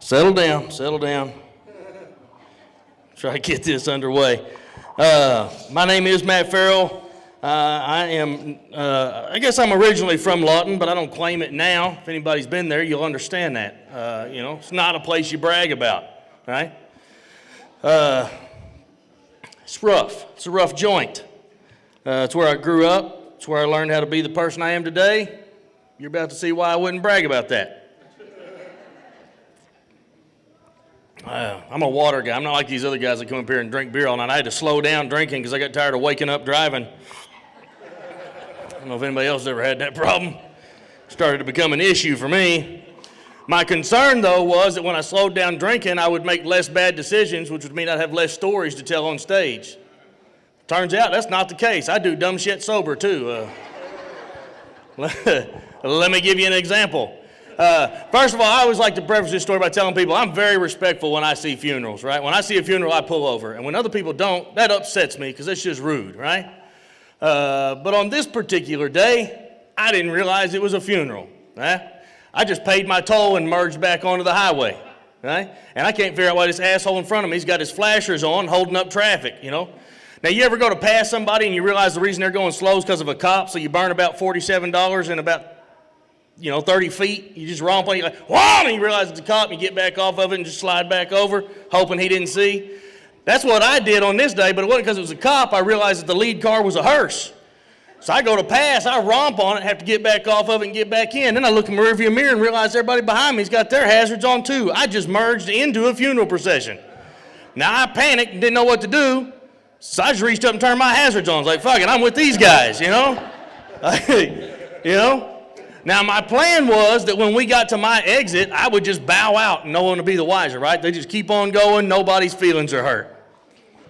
Settle down, settle down. Try to get this underway. My name is Matt Ferrell. I guess I'm originally from Lawton, but I don't claim it now. If anybody's been there, you'll understand that. It's not a place you brag about, right? It's rough. It's a rough joint. It's where I grew up. It's where I learned how to be the person I am today. You're about to see why I wouldn't brag about that. I'm a water guy. I'm not like these other guys that come up here and drink beer all night. I had to slow down drinking because I got tired of waking up driving. I don't know if anybody else ever had that problem. Started to become an issue for me. My concern, though, was that when I slowed down drinking, I would make less bad decisions, which would mean I'd have less stories to tell on stage. Turns out that's not the case. I do dumb shit sober, too. Let me give you an example. First of all, I always like to preface this story by telling people I'm very respectful when I see funerals, right? When I see a funeral, I pull over. And when other people don't, that upsets me because it's just rude, right? But on this particular day, I didn't realize it was a funeral, right? I just paid my toll and merged back onto the highway, right? And I can't figure out why this asshole in front of me, he's got his flashers on, holding up traffic, you know? Now, you ever go to pass somebody and you realize the reason they're going slow is because of a cop, so you burn about $47 in about 30 feet, you just romp on, you're like, whoa, and you realize it's a cop, and you get back off of it and just slide back over, hoping he didn't see. That's what I did on this day, but it wasn't because it was a cop. I realized that the lead car was a hearse. So I go to pass, I romp on it, have to get back off of it and get back in. Then I look in the rearview mirror and realize everybody behind me's got their hazards on too. I just merged into a funeral procession. Now I panicked and didn't know what to do, so I just reached up and turned my hazards on. I was like, fuck it, I'm with these guys, Now, my plan was that when we got to my exit, I would just bow out and no one would be the wiser, right? They just keep on going, nobody's feelings are hurt.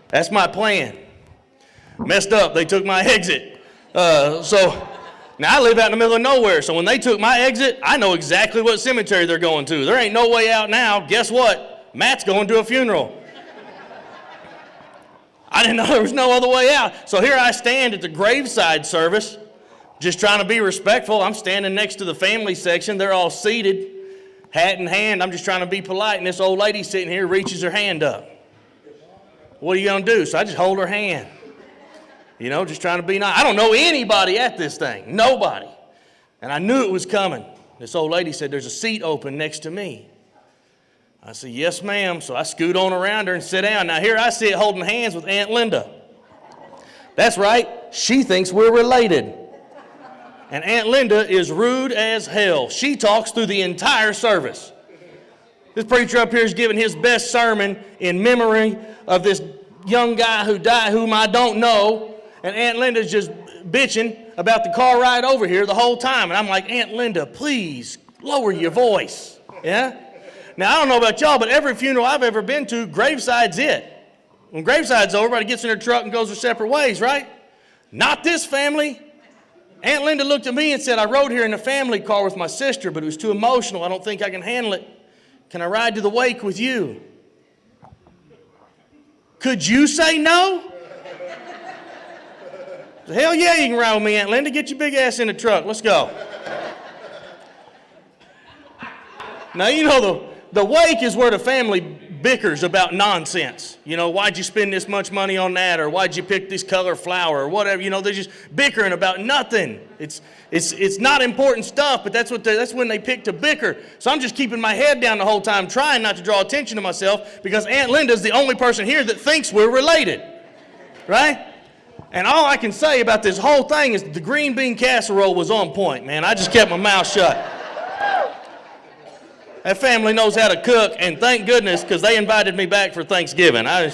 That's my plan. Messed up, they took my exit. So now I live out in the middle of nowhere, so when they took my exit, I know exactly what cemetery they're going to. There ain't no way out now. Guess what? Matt's going to a funeral. I didn't know there was no other way out. So here I stand at the graveside service, just trying to be respectful. I'm standing next to the family section. They're all seated, hat in hand. I'm just trying to be polite, and this old lady sitting here reaches her hand up. What are you going to do? So I just hold her hand, just trying to be nice. I don't know anybody at this thing, nobody. And I knew it was coming. This old lady said, there's a seat open next to me. I said, yes, ma'am. So I scoot on around her and sit down. Now here I sit holding hands with Aunt Linda. That's right, she thinks we're related. And Aunt Linda is rude as hell. She talks through the entire service. This preacher up here is giving his best sermon in memory of this young guy who died, whom I don't know. And Aunt Linda's just bitching about the car ride over here the whole time. And I'm like, Aunt Linda, please lower your voice. Yeah? Now, I don't know about y'all, but every funeral I've ever been to, graveside's it. When graveside's over, everybody gets in their truck and goes their separate ways, right? Not this family. Aunt Linda looked at me and said, I rode here in a family car with my sister, but it was too emotional. I don't think I can handle it. Can I ride to the wake with you? Could you say no? Hell yeah, you can ride with me, Aunt Linda. Get your big ass in the truck. Let's go. Now, the wake is where the family bickers about nonsense. Why'd you spend this much money on that, or why'd you pick this color flower, or whatever. They're just bickering about nothing. It's not important stuff, but that's when they pick to bicker. So I'm just keeping my head down the whole time, trying not to draw attention to myself, because Aunt Linda's the only person here that thinks we're related, right? And all I can say about this whole thing is the green bean casserole was on point, man. I just kept my mouth shut. That family knows how to cook, and thank goodness, because they invited me back for Thanksgiving. Now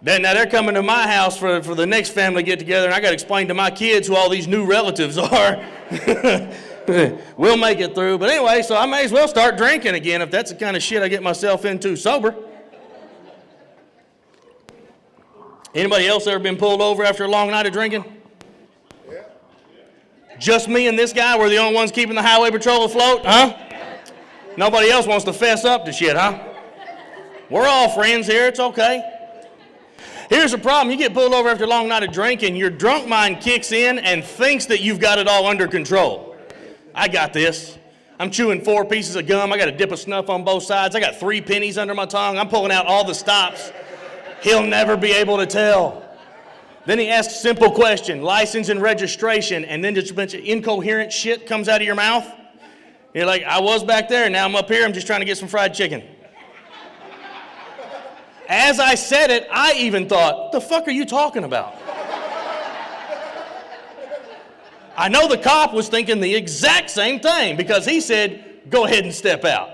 they're coming to my house for the next family get-together, and I got to explain to my kids who all these new relatives are. We'll make it through. But anyway, so I may as well start drinking again if that's the kind of shit I get myself into sober. Anybody else ever been pulled over after a long night of drinking? Just me and this guy, we're the only ones keeping the highway patrol afloat, huh? Nobody else wants to fess up to shit, huh? We're all friends here, it's okay. Here's the problem, you get pulled over after a long night of drinking, your drunk mind kicks in and thinks that you've got it all under control. I got this. I'm chewing 4 pieces of gum. I got a dip of snuff on both sides. I got 3 pennies under my tongue. I'm pulling out all the stops. He'll never be able to tell. Then he asks a simple question, license and registration, and then just a bunch of incoherent shit comes out of your mouth. You're like, I was back there, now I'm up here, I'm just trying to get some fried chicken. As I said it, I even thought, the fuck are you talking about? I know the cop was thinking the exact same thing because he said, go ahead and step out.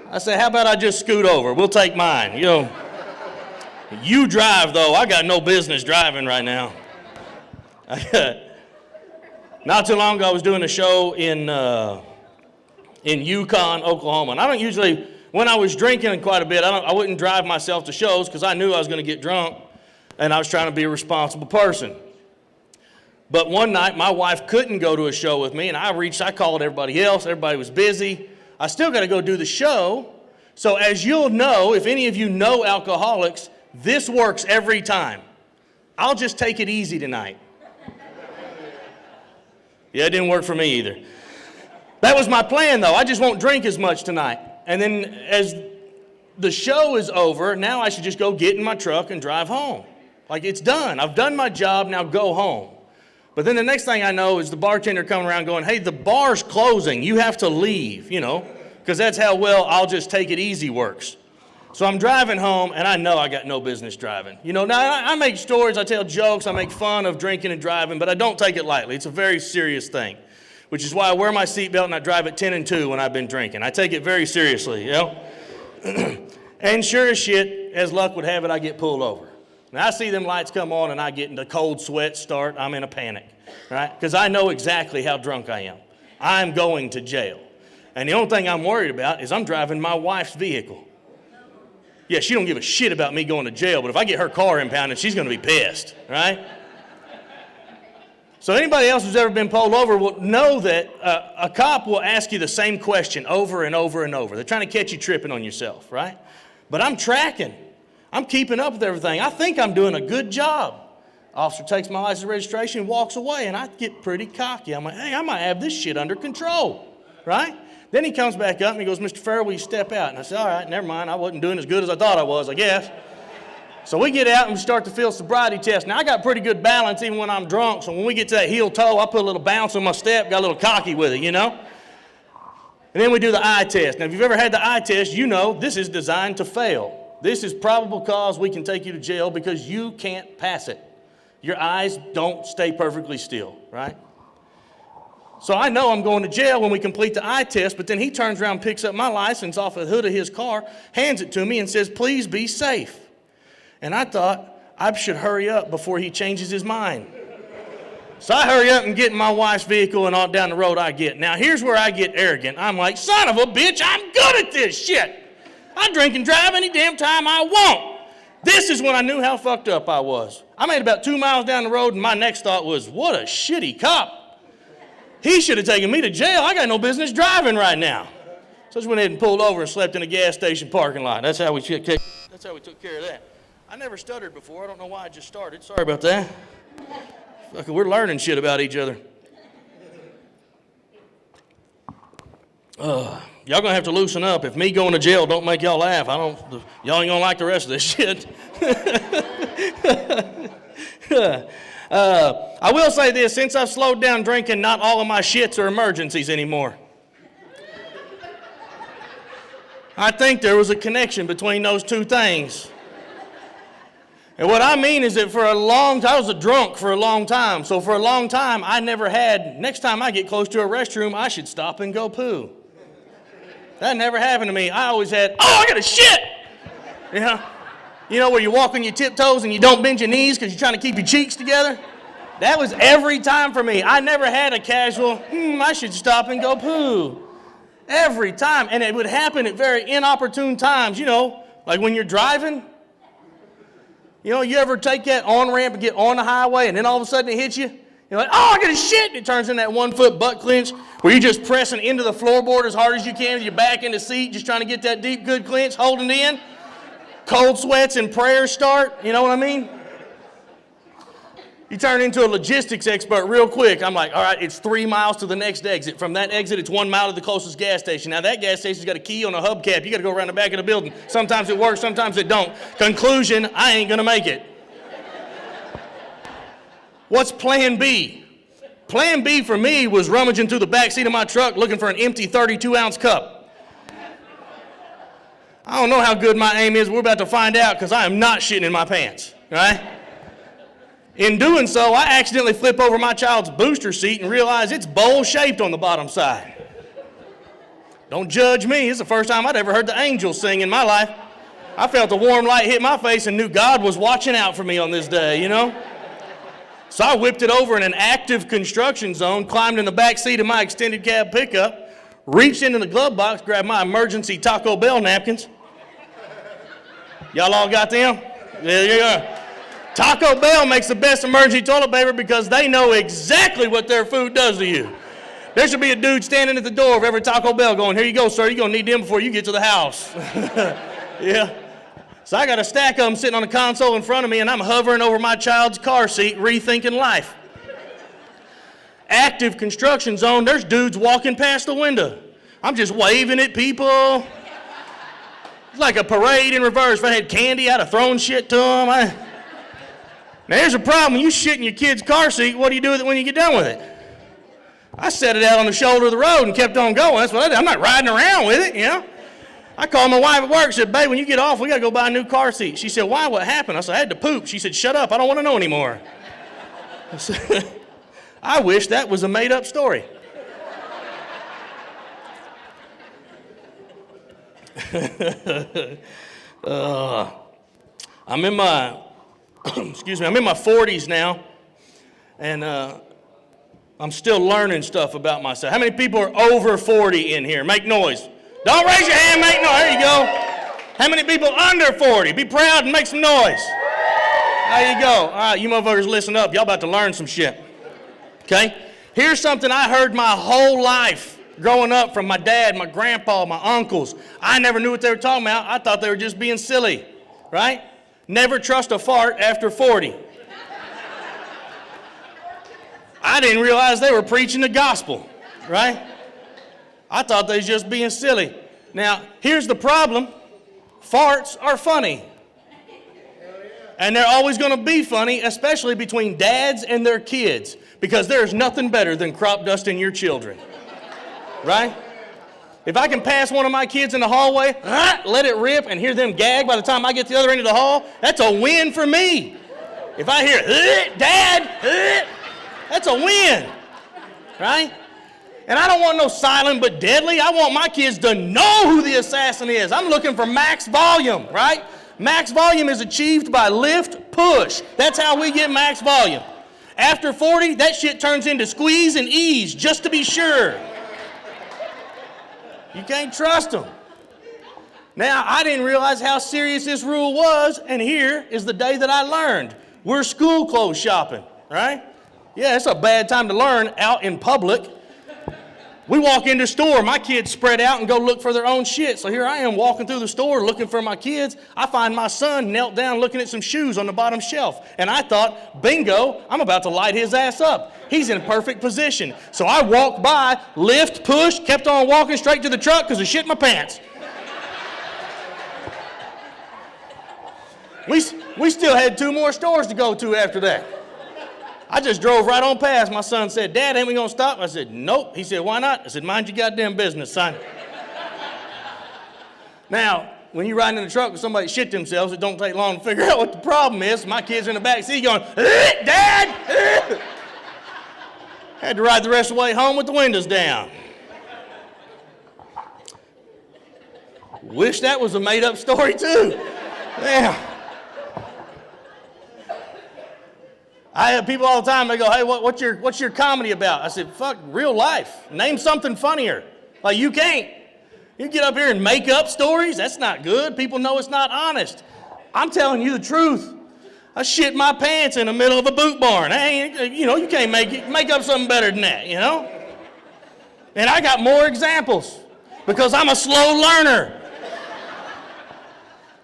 I said, how about I just scoot over? We'll take mine. You drive, though. I got no business driving right now. Not too long ago, I was doing a show in Yukon, Oklahoma. And I don't usually, when I was drinking quite a bit, I wouldn't drive myself to shows because I knew I was going to get drunk, and I was trying to be a responsible person. But one night, my wife couldn't go to a show with me, and I called everybody else. Everybody was busy. I still got to go do the show. So as you'll know, if any of you know alcoholics, this works every time. I'll just take it easy tonight. Yeah, it didn't work for me either. That was my plan, though. I just won't drink as much tonight. And then as the show is over, now I should just go get in my truck and drive home. Like, it's done. I've done my job, now go home. But then the next thing I know is the bartender coming around going, hey, the bar's closing. You have to leave, because that's how well I'll just take it easy works. So I'm driving home, and I know I got no business driving. Now I make stories, I tell jokes, I make fun of drinking and driving, but I don't take it lightly. It's a very serious thing, which is why I wear my seatbelt and I drive at 10 and 2 when I've been drinking. I take it very seriously, And sure as shit, as luck would have it, I get pulled over. Now I see them lights come on and I get into cold sweat start. I'm in a panic, right? Because I know exactly how drunk I am. I'm going to jail. And the only thing I'm worried about is I'm driving my wife's vehicle. Yeah, she don't give a shit about me going to jail, but if I get her car impounded, she's going to be pissed, right? So anybody else who's ever been pulled over will know that a cop will ask you the same question over and over and over. They're trying to catch you tripping on yourself, right? But I'm tracking. I'm keeping up with everything. I think I'm doing a good job. Officer takes my license and registration and walks away, and I get pretty cocky. I'm like, hey, I might have this shit under control, right? Then he comes back up and he goes, Mr. Ferrell, will you step out? And I said, all right, never mind. I wasn't doing as good as I thought I was, I guess. So we get out and we start the field sobriety test. Now, I got pretty good balance even when I'm drunk, so when we get to that heel toe, I put a little bounce on my step, got a little cocky with it, And then we do the eye test. Now, if you've ever had the eye test, you know this is designed to fail. This is probable cause we can take you to jail because you can't pass it. Your eyes don't stay perfectly still, right? So I know I'm going to jail when we complete the eye test, but then he turns around, picks up my license off the hood of his car, hands it to me and says, please be safe. And I thought I should hurry up before he changes his mind. So I hurry up and get in my wife's vehicle and on down the road I get. Now here's where I get arrogant. I'm like, son of a bitch, I'm good at this shit. I drink and drive any damn time I want. This is when I knew how fucked up I was. I made about 2 miles down the road and my next thought was, what a shitty cop. He should have taken me to jail. I got no business driving right now. So I just went ahead and pulled over and slept in a gas station parking lot. That's how we took care of that. I never stuttered before. I don't know why I just started. Sorry about that. Fuck, we're learning shit about each other. Y'all gonna have to loosen up. If me going to jail don't make y'all laugh, y'all ain't gonna like the rest of this shit. I will say this, since I've slowed down drinking, not all of my shits are emergencies anymore. I think there was a connection between those two things. And what I mean is that for a long time, I was a drunk for a long time. So for a long time, I never had, next time I get close to a restroom, I should stop and go poo. That never happened to me. I always had, I got a shit! Where you walk on your tiptoes and you don't bend your knees because you're trying to keep your cheeks together? That was every time for me. I never had a casual, I should stop and go poo. Every time. And it would happen at very inopportune times, like when you're driving. You ever take that on-ramp and get on the highway and then all of a sudden it hits you? You're like, I got a shit! And it turns in that 1 foot butt clench where you're just pressing into the floorboard as hard as you can with your back in the seat, just trying to get that deep, good clench, holding in. Cold sweats and prayers start, you know what I mean? You turn into a logistics expert real quick. I'm like, all right, it's 3 miles to the next exit. From that exit, it's 1 mile to the closest gas station. Now, that gas station's got a key on a hubcap. You got to go around the back of the building. Sometimes it works, sometimes it don't. Conclusion, I ain't going to make it. What's plan B? Plan B for me was rummaging through the back seat of my truck looking for an empty 32-ounce cup. I don't know how good my aim is. We're about to find out because I am not shitting in my pants, right? In doing so, I accidentally flip over my child's booster seat and realize it's bowl-shaped on the bottom side. Don't judge me. It's the first time I'd ever heard the angels sing in my life. I felt a warm light hit my face and knew God was watching out for me on this day, you know? So I whipped it over in an active construction zone, climbed in the back seat of my extended cab pickup, reached into the glove box, grabbed my emergency Taco Bell napkins. Y'all all got them? Yeah. Taco Bell makes the best emergency toilet paper because they know exactly what their food does to you. There should be a dude standing at the door of every Taco Bell going, here you go, sir, you're going to need them before you get to the house. Yeah. So I got a stack of them sitting on the console in front of me, and I'm hovering over my child's car seat, rethinking life. Active construction zone, there's dudes walking past the window. I'm just waving at people. It's like a parade in reverse. If I had candy, I'd have thrown shit to them. Now, here's a problem. When you shit in your kid's car seat, what do you do with it when you get done with it? I set it out on the shoulder of the road and kept on going. That's what I did. I'm not riding around with it, you know. I called my wife at work and said, babe, when you get off, we got to go buy a new car seat. She said, why? What happened? I said, I had to poop. She said, shut up. I don't want to know anymore. I said, I wish that was a made-up story. I'm in my 40s now, and I'm still learning stuff about myself. How many people are over 40 in here? Make noise. Don't raise your hand, make noise. There you go. How many people under 40? Be proud and make some noise. There you go. All right, you motherfuckers listen up. Y'all about to learn some shit. Okay? Here's something I heard my whole life growing up from my dad, my grandpa, my uncles. I never knew what they were talking about. I thought they were just being silly, right? Never trust a fart after 40. I didn't realize they were preaching the gospel, right? I thought they was just being silly. Now, here's the problem. Farts are funny. And they're always going to be funny, especially between dads and their kids, because there's nothing better than crop dusting your children, right? If I can pass one of my kids in the hallway, let it rip, and hear them gag by the time I get to the other end of the hall, that's a win for me. If I hear, Dad, that's a win, right? And I don't want no silent but deadly. I want my kids to know who the assassin is. I'm looking for max volume, right? Max volume is achieved by lift, push. That's how we get max volume. After 40, that shit turns into squeeze and ease, just to be sure. You can't trust them. Now, I didn't realize how serious this rule was, and here is the day that I learned. We're school clothes shopping, right? Yeah, it's a bad time to learn out in public. We walk into the store, my kids spread out and go look for their own shit. So here I am walking through the store looking for my kids. I find my son knelt down looking at some shoes on the bottom shelf. And I thought, bingo, I'm about to light his ass up. He's in perfect position. So I walked by, lift, push, kept on walking straight to the truck because I shit my pants. We still had 2 more stores to go to after that. I just drove right on past. My son said, Dad, ain't we going to stop? I said, nope. He said, why not? I said, mind your goddamn business, son. Now, when you're riding in the truck with somebody shit themselves, it don't take long to figure out what the problem is. My kid's in the back seat going, Dad! Had to ride the rest of the way home with the windows down. Wish that was a made-up story, too. Yeah. I have people all the time, they go, hey, what's your comedy about? I said, fuck, real life. Name something funnier. Like, you can't. You get up here and make up stories? That's not good. People know it's not honest. I'm telling you the truth. I shit my pants in the middle of a boot barn. You can't make up something better than that, you know? And I got more examples because I'm a slow learner.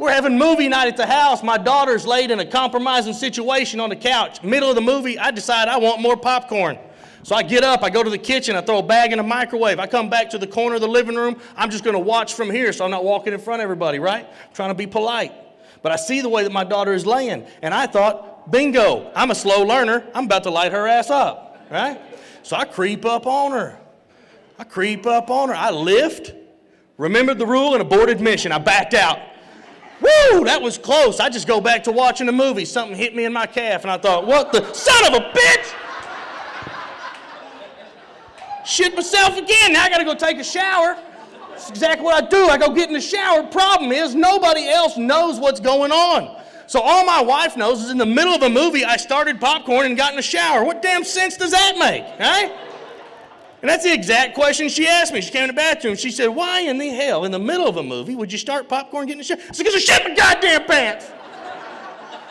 We're having movie night at the house. My daughter's laid in a compromising situation on the couch. Middle of the movie, I decide I want more popcorn. So I get up, I go to the kitchen, I throw a bag in the microwave. I come back to the corner of the living room. I'm just going to watch from here so I'm not walking in front of everybody, right? I'm trying to be polite. But I see the way that my daughter is laying, and I thought, bingo, I'm a slow learner. I'm about to light her ass up, right? So I creep up on her. I lift, remembered the rule, and aborted mission. I backed out. Woo, that was close. I just go back to watching a movie. Something hit me in my calf, and I thought, what the son of a bitch? Shit myself again. Now I got to go take a shower. That's exactly what I do. I go get in the shower. Problem is, nobody else knows what's going on. So all my wife knows is in the middle of a movie, I started popcorn and got in the shower. What damn sense does that make, right? And that's the exact question she asked me. She came in the bathroom. She said, why in the hell, in the middle of a movie, would you start popcorn and get in the shower? I said, because I shit my goddamn pants.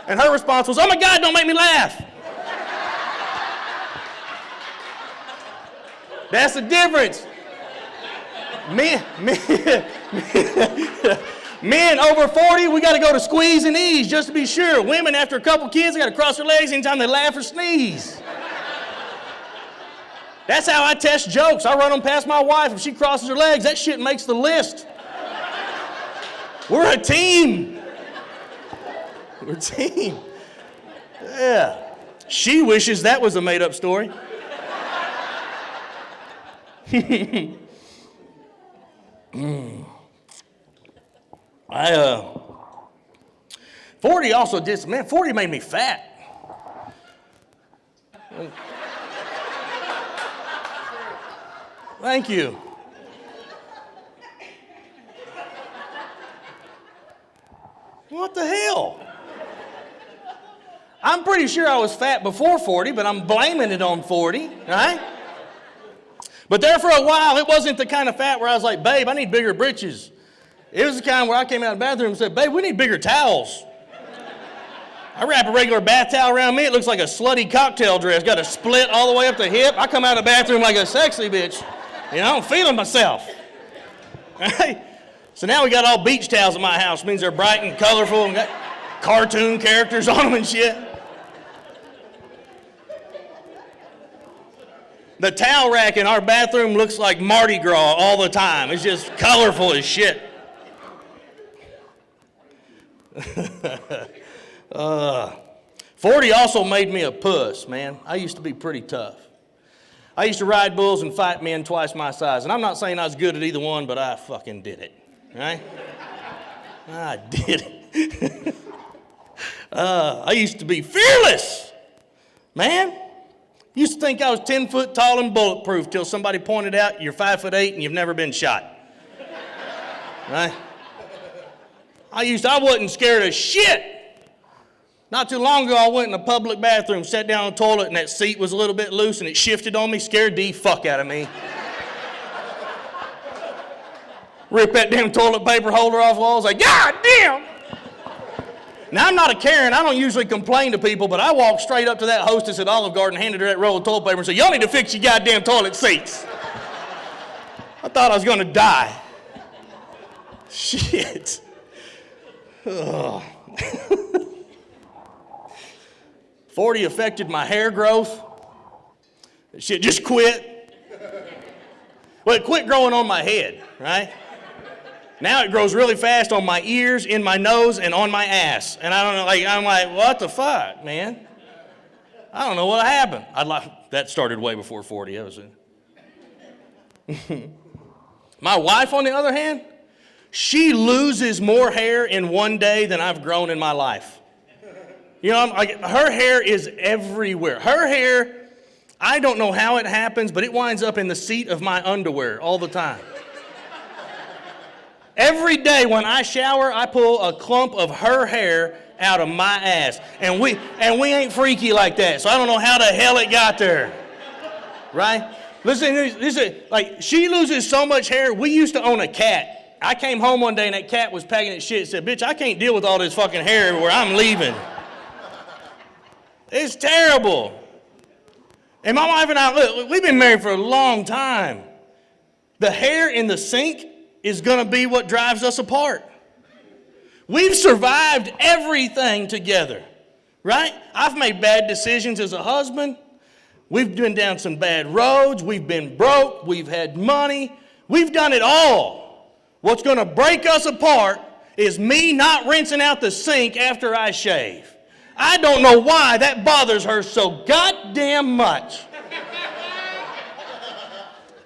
And her response was, oh my God, don't make me laugh. That's the difference. Men over 40, we got to go to squeeze and ease just to be sure. Women, after a couple kids, they got to cross their legs anytime they laugh or sneeze. That's how I test jokes. I run them past my wife. If she crosses her legs, that shit makes the list. We're a team. We're a team. Yeah. She wishes that was a made-up story. 40 also did, man, 40 made me fat. Thank you. What the hell? I'm pretty sure I was fat before 40, but I'm blaming it on 40, right? But there for a while, it wasn't the kind of fat where I was like, babe, I need bigger britches. It was the kind where I came out of the bathroom and said, babe, we need bigger towels. I wrap a regular bath towel around me, it looks like a slutty cocktail dress, got a split all the way up the hip. I come out of the bathroom like a sexy bitch. You know, I'm feeling myself. Right? So now we got all beach towels in my house. It means they're bright and colorful and got cartoon characters on them and shit. The towel rack in our bathroom looks like Mardi Gras all the time. It's just colorful as shit. 40 also made me a puss, man. I used to be pretty tough. I used to ride bulls and fight men twice my size. And I'm not saying I was good at either one, but I fucking did it, right? I did it. I used to be fearless, man. Used to think I was 10 foot tall and bulletproof till somebody pointed out you're 5'8" and you've never been shot. Right? I wasn't scared of shit. Not too long ago, I went in a public bathroom, sat down on the toilet, and that seat was a little bit loose, and it shifted on me, scared the fuck out of me. Ripped that damn toilet paper holder off the wall. I was like, God damn! Now, I'm not a Karen. I don't usually complain to people, but I walked straight up to that hostess at Olive Garden, handed her that roll of toilet paper, and said, y'all need to fix your goddamn toilet seats. I thought I was going to die. Shit. Ugh. 40 affected my hair growth. That shit just quit. Well, it quit growing on my head, right? Now it grows really fast on my ears, in my nose, and on my ass. And I don't know, I'm like, what the fuck, man? I don't know what happened. That started way before 40. That was it. My wife, on the other hand, she loses more hair in one day than I've grown in my life. You know, her hair is everywhere. Her hair, I don't know how it happens, but it winds up in the seat of my underwear all the time. Every day when I shower, I pull a clump of her hair out of my ass. And we ain't freaky like that, so I don't know how the hell it got there. Right? Listen, like, she loses so much hair. We used to own a cat. I came home one day and that cat was packing its shit and said, bitch, I can't deal with all this fucking hair everywhere. I'm leaving. It's terrible. And my wife and I, look, we've been married for a long time. The hair in the sink is going to be what drives us apart. We've survived everything together, right? I've made bad decisions as a husband. We've been down some bad roads. We've been broke. We've had money. We've done it all. What's going to break us apart is me not rinsing out the sink after I shave. I don't know why that bothers her so goddamn much.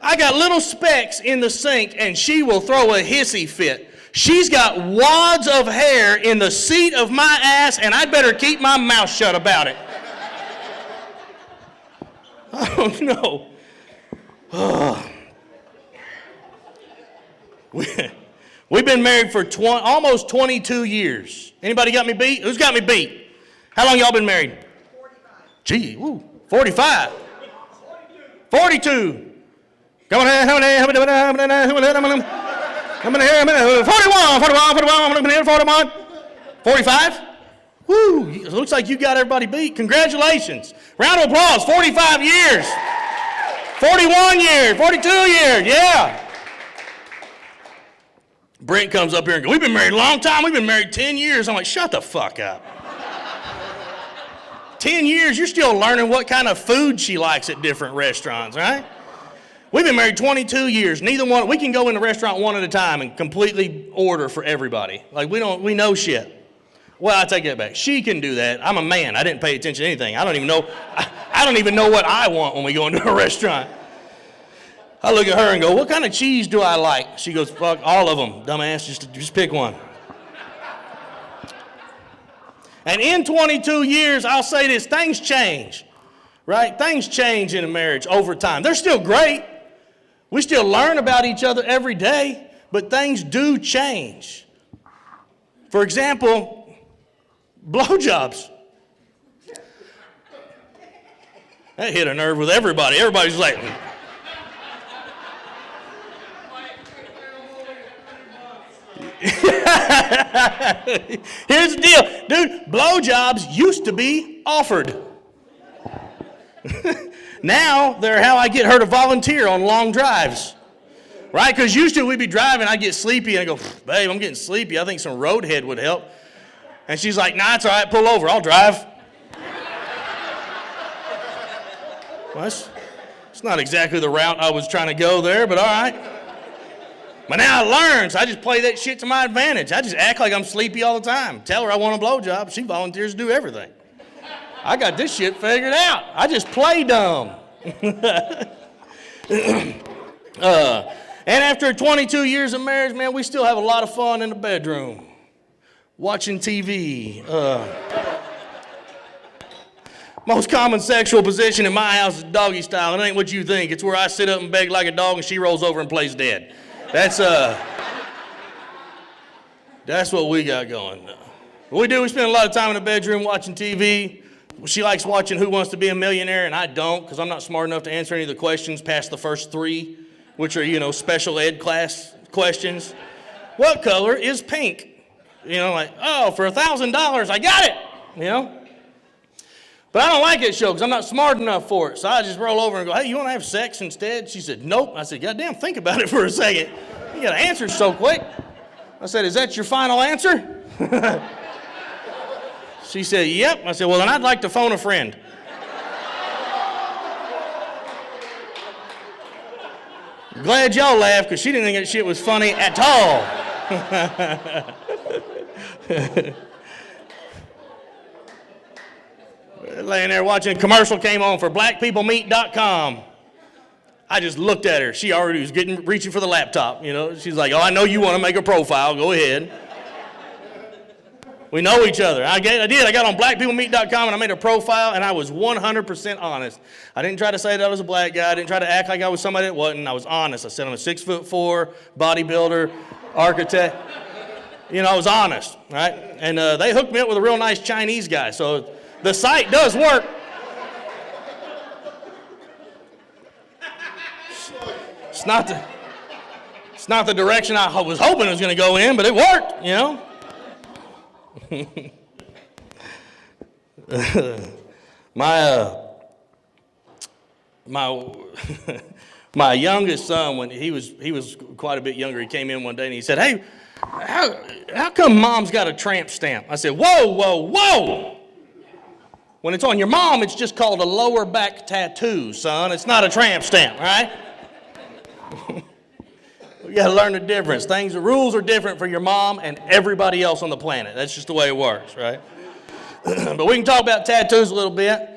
I got little specks in the sink and she will throw a hissy fit. She's got wads of hair in the seat of my ass and I'd better keep my mouth shut about it. I don't know. We've been married for almost 22 years. Anybody got me beat? Who's got me beat? How long y'all been married? 45. Gee, 45. 42. Come on here, 41. 45? Woo, it looks like you got everybody beat. Congratulations. Round of applause, 45 years. 41 years, 42 years, yeah. Brent comes up here and goes, we've been married a long time. We've been married 10 years. I'm like, shut the fuck up. 10 years, you're still learning what kind of food she likes at different restaurants, right? We've been married 22 years. Neither one, we can go in the restaurant one at a time and completely order for everybody. Like we know shit. Well, I take that back. She can do that. I'm a man. I didn't pay attention to anything. I don't even know what I want when we go into a restaurant. I look at her and go, what kind of cheese do I like? She goes, fuck all of them, dumbass, just pick one. And in 22 years, I'll say this, things change, right? Things change in a marriage over time. They're still great. We still learn about each other every day, but things do change. For example, blowjobs. That hit a nerve with everybody. Everybody's like... Here's the deal, dude. Blowjobs used to be offered. Now they're how I get her to volunteer on long drives, right? Because used to we'd be driving, I'd get sleepy, and I go, babe, I'm getting sleepy. I think some roadhead would help. And she's like, nah, it's all right. Pull over. I'll drive. Well, it's not exactly the route I was trying to go there, but all right. But now I learned, so I just play that shit to my advantage. I just act like I'm sleepy all the time. Tell her I want a blowjob. She volunteers to do everything. I got this shit figured out. I just play dumb. And after 22 years of marriage, man, we still have a lot of fun in the bedroom. Watching TV. Most common sexual position in my house is doggy style. It ain't what you think. It's where I sit up and beg like a dog and she rolls over and plays dead. That's what we got going. What we spend a lot of time in the bedroom watching TV. She likes watching Who Wants to Be a Millionaire, and I don't, because I'm not smart enough to answer any of the questions past the first 3, which are, special ed class questions. What color is pink? Like, oh, for $1,000, I got it, But I don't like that show because I'm not smart enough for it. So I just roll over and go, hey, you want to have sex instead? She said, nope. I said, goddamn, think about it for a second. You got to answer so quick. I said, is that your final answer? She said, yep. I said, well, then I'd like to phone a friend. Glad y'all laughed because she didn't think that shit was funny at all. Laying there watching a commercial came on for blackpeoplemeet.com. I just looked at her. She already was reaching for the laptop, She's like, oh, I know you want to make a profile. Go ahead. We know each other. I did. I got on blackpeoplemeet.com and I made a profile and I was 100% honest. I didn't try to say that I was a black guy. I didn't try to act like I was somebody that wasn't. I was honest. I said I'm a 6'4" bodybuilder, architect. I was honest, right? And they hooked me up with a real nice Chinese guy. So the site does work. It's not the direction I was hoping it was going to go in, but it worked, my My youngest son, when he was quite a bit younger, he came in one day and he said, "Hey, how come mom's got a tramp stamp?" I said, "Whoa, whoa, whoa. When it's on your mom, it's just called a lower back tattoo, son. It's not a tramp stamp, all right?" We got to learn the difference. The rules are different for your mom and everybody else on the planet. That's just the way it works, right? But we can talk about tattoos a little bit.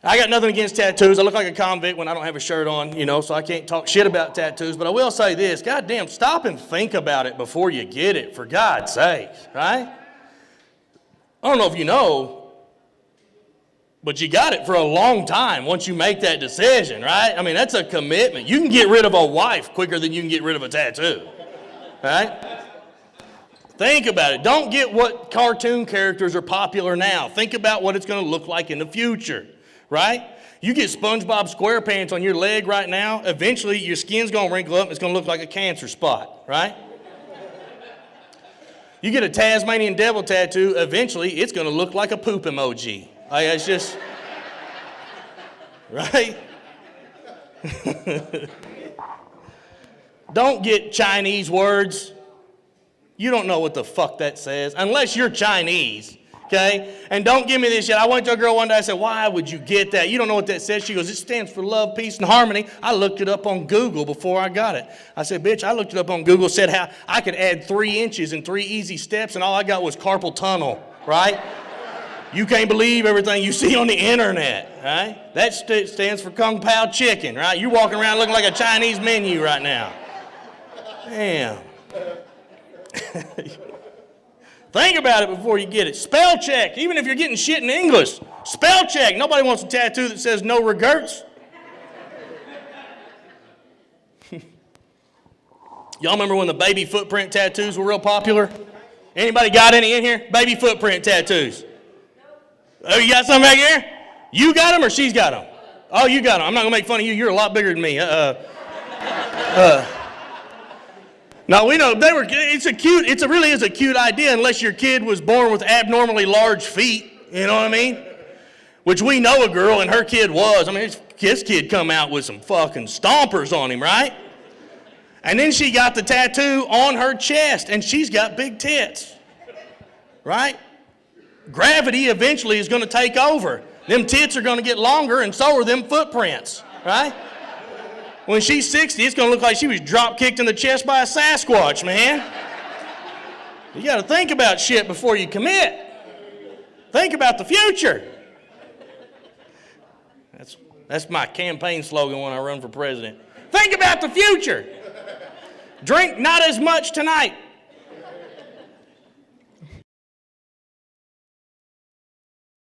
I got nothing against tattoos. I look like a convict when I don't have a shirt on, so I can't talk shit about tattoos. But I will say this, goddamn, stop and think about it before you get it, for God's sake, right? I don't know if you know, but you got it for a long time once you make that decision, right? I mean, that's a commitment. You can get rid of a wife quicker than you can get rid of a tattoo, right? Think about it. Don't get what cartoon characters are popular now. Think about what it's going to look like in the future. Right? You get SpongeBob SquarePants on your leg right now, eventually your skin's going to wrinkle up and it's going to look like a cancer spot, right? You get a Tasmanian devil tattoo, eventually it's going to look like a poop emoji. Like, it's just, right? Don't get Chinese words. You don't know what the fuck that says, unless you're Chinese. Okay? And don't give me this shit. I went to a girl one day, I said, "Why would you get that? You don't know what that says." She goes, "It stands for love, peace, and harmony." I looked it up on Google before I got it. I said, "Bitch, I looked it up on Google, said how I could add 3 inches in 3 easy steps, and all I got was carpal tunnel," right? You can't believe everything you see on the internet, right? That stands for Kung Pao chicken, right? You're walking around looking like a Chinese menu right now. Damn. Think about it before you get it. Spell check. Even if you're getting shit in English, spell check. Nobody wants a tattoo that says "no regrets." Y'all remember when the baby footprint tattoos were real popular? Anybody got any in here? Baby footprint tattoos. Oh, you got some back here? You got them or she's got them? Oh, you got them. I'm not going to make fun of you. You're a lot bigger than me. No, we know it really is a cute idea unless your kid was born with abnormally large feet, you know what I mean? Which we know a girl and her kid was. I mean, this kid come out with some fucking stompers on him, right? And then she got the tattoo on her chest and she's got big tits, right? Gravity eventually is going to take over. Them tits are going to get longer and so are them footprints, right? When she's 60, it's going to look like she was drop-kicked in the chest by a Sasquatch, man. You got to think about shit before you commit. Think about the future. That's my campaign slogan when I run for president. Think about the future. Drink not as much tonight.